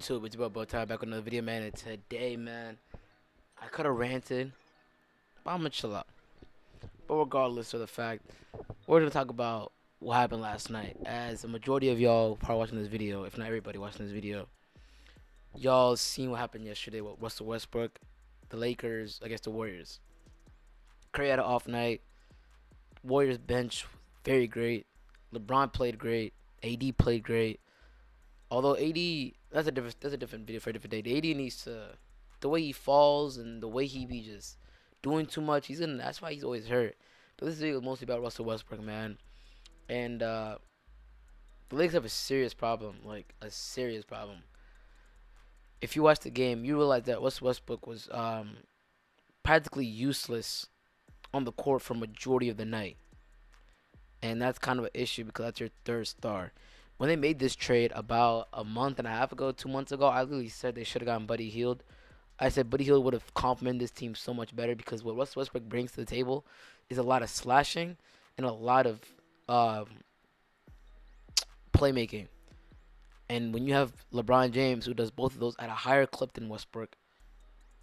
YouTube? It's about Bowtie back with another video, man. And today, man, I could have ranted, but I'm gonna chill out. But regardless of the fact, we're gonna talk about what happened last night. As a majority of y'all probably watching this video, if not everybody watching this video, y'all seen what happened yesterday with Russell Westbrook, the Lakers against the Warriors. Curry had an off night. Warriors bench very great. LeBron played great. AD played great. Although AD, that's a different video for a different day. The AD needs to, the way he falls and the way he be just doing too much. That's why he's always hurt. But this video is mostly about Russell Westbrook, man. And the Lakers have a serious problem, like a serious problem. If you watch the game, you realize that Russell Westbrook was practically useless on the court for majority of the night, and that's kind of an issue because that's your third star. When they made this trade about a month and a half ago, 2 months ago, I literally said they should have gotten Buddy Hield. I said Buddy Hield would have complemented this team so much better because what Russell Westbrook brings to the table is a lot of slashing and a lot of um, playmaking. And when you have LeBron James, who does both of those at a higher clip than Westbrook,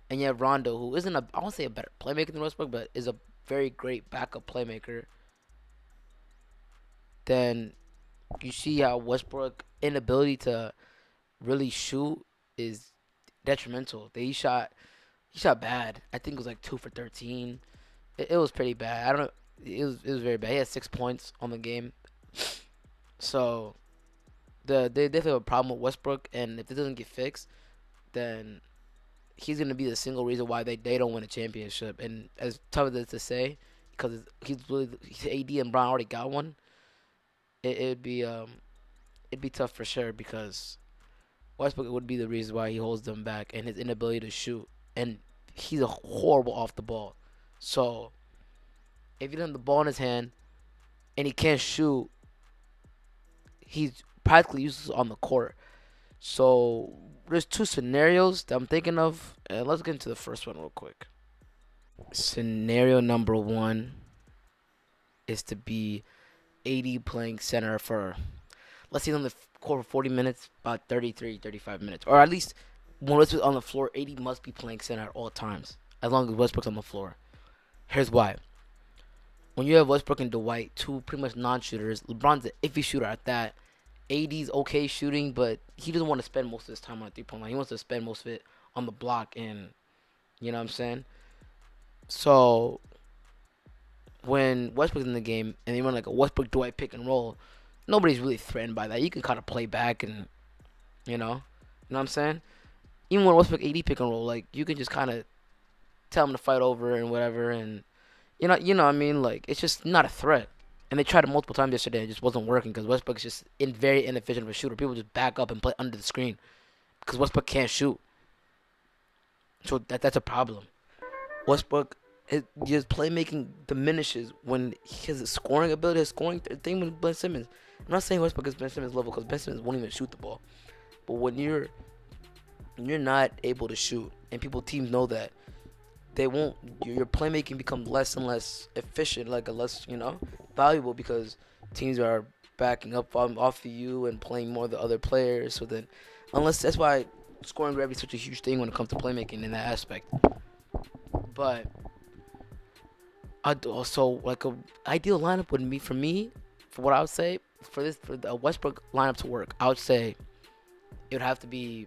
and you have Rondo, who isn't I won't say a better playmaker than Westbrook, but is a very great backup playmaker, then you see how Westbrook inability to really shoot is detrimental. He shot bad. I think it was like 2 for 13. It was pretty bad. I don't know. It was very bad. He had 6 points on the game. So they definitely have a problem with Westbrook, and if it doesn't get fixed, then he's gonna be the single reason why they don't win a championship. And as tough as it is to say, because he's AD and Brown already got one, it'd be it'd be tough for sure because Westbrook would be the reason why he holds them back and his inability to shoot. And he's a horrible off the ball. So if he doesn't have the ball in his hand and he can't shoot, he's practically useless on the court. So there's two scenarios that I'm thinking of, and let's get into the first one real quick. Scenario number one is to be AD playing center for, let's say, on the court for 40 minutes, about 33, 35 minutes. Or at least when Westbrook's on the floor, AD must be playing center at all times, as long as Westbrook's on the floor. Here's why. When you have Westbrook and Dwight, two pretty much non-shooters, LeBron's an iffy shooter at that. AD's okay shooting, but he doesn't want to spend most of his time on the three-point line. He wants to spend most of it on the block, and you know what I'm saying? So when Westbrook's in the game and they run like a Westbrook Dwight pick and roll, nobody's really threatened by that. You can kind of play back and you know what I'm saying? Even when Westbrook AD pick and roll, like you can just kind of tell him to fight over and whatever, and you know what I mean? Like it's just not a threat. And they tried it multiple times yesterday, and it just wasn't working because Westbrook's just very inefficient of a shooter. People just back up and play under the screen because Westbrook can't shoot. So that's a problem. Westbrook, his playmaking diminishes when his scoring ability, his scoring thing with Ben Simmons. I'm not saying Westbrook is Ben Simmons level because Ben Simmons won't even shoot the ball. But when you're not able to shoot, and teams know that, they won't. Your playmaking becomes less and less efficient, like a less valuable because teams are backing up off of you and playing more of the other players. So then, unless that's why scoring gravity is such a huge thing when it comes to playmaking in that aspect. But I'd also like a ideal lineup would be for what I would say for the Westbrook lineup to work. I would say it would have to be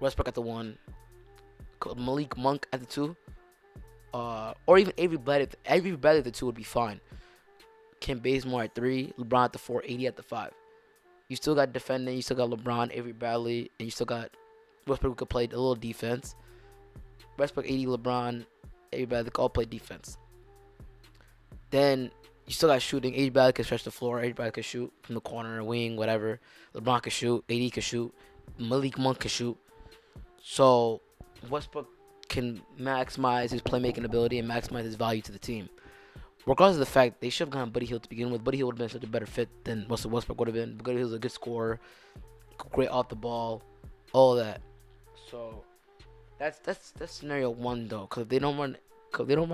Westbrook at the one, Malik Monk at the two, or even Avery Bradley. Avery Bradley at the two would be fine. Kim Bazemore at three, LeBron at the four, AD at the five. You still got defending. You still got LeBron, Avery Bradley, and you still got Westbrook who could play a little defense. Westbrook, AD, LeBron, Avery Bradley could all play defense. Then you still got shooting. AD Bradley can stretch the floor. AD Bradley can shoot from the corner, wing, whatever. LeBron can shoot. AD can shoot. Malik Monk can shoot. So Westbrook can maximize his playmaking ability and maximize his value to the team. Regardless of the fact they should have gone Buddy Hield to begin with. Buddy Hield would have been such a better fit than Russell Westbrook would have been. Buddy Hield's a good scorer, great off the ball, that. So that's scenario one though, because if they don't run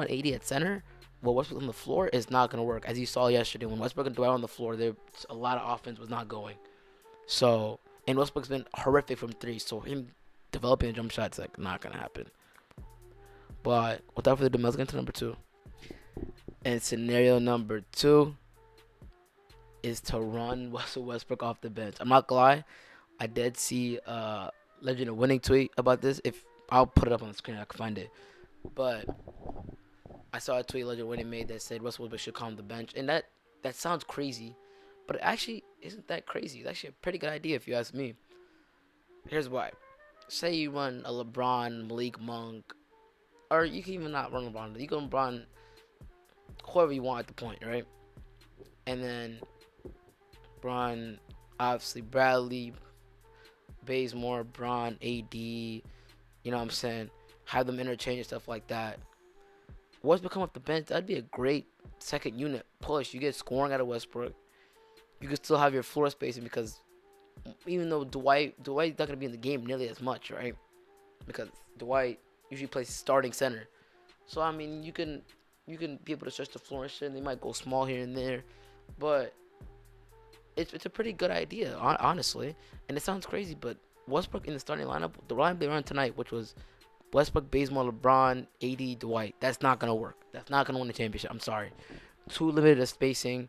AD at center, well, Westbrook on the floor is not gonna work. As you saw yesterday, when Westbrook and Dwight on the floor, there a lot of offense was not going. So And Westbrook's been horrific from three, so him developing a jump shot's like not gonna happen. But without further ado, let's get into number two. And scenario number two is to run Russell Westbrook off the bench. I'm not gonna lie, I did see a Legend of Winning tweet about this. If I'll put it up on the screen, I can find it. But I saw a tweet Legend of Winning made that said Russell Westbrook should come on the bench, and that sounds crazy, but it actually isn't that crazy. It's actually a pretty good idea if you ask me. Here's why. Say you run a LeBron, Malik Monk, or you can even not run LeBron. You can run whoever you want at the point, right? And then run obviously Bradley, Bazemore, Braun, AD. You know what I'm saying? Have them interchange and stuff like that. Westbrook come off the bench. That'd be a great second unit push. You get scoring out of Westbrook. You can still have your floor spacing because even though Dwight's not gonna be in the game nearly as much, right? Because Dwight usually plays starting center. So I mean, you can be able to stretch the floor and shit. And they might go small here and there, but it's a pretty good idea, honestly. And it sounds crazy, but Westbrook in the starting lineup, the lineup they ran tonight, which was Westbrook, Bazemore, LeBron, AD, Dwight, that's not gonna work. That's not gonna win the championship. I'm sorry. Too limited of spacing.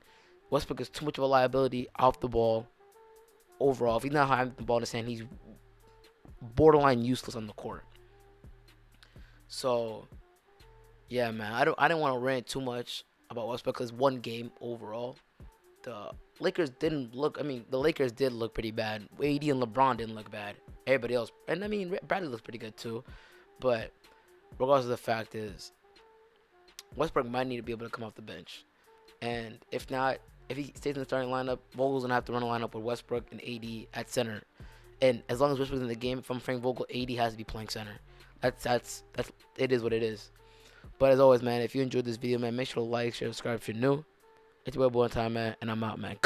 Westbrook is too much of a liability off the ball. Overall, if he's not having the ball in his hand, he's borderline useless on the court. So, yeah, man, I didn't want to rant too much about Westbrook because one game overall, the Lakers didn't look. I mean, the Lakers did look pretty bad. AD and LeBron didn't look bad. Everybody else, and I mean, Bradley looks pretty good too. But regardless of the fact is, Westbrook might need to be able to come off the bench, and if not, if he stays in the starting lineup, Vogel's gonna have to run a lineup with Westbrook and AD at center. And as long as Westbrook's in the game from Frank Vogel, AD has to be playing center. That's it is what it is. But as always, man, if you enjoyed this video, man, make sure to like, share, subscribe if you're new. It's your boy One Time, man, and I'm out, man.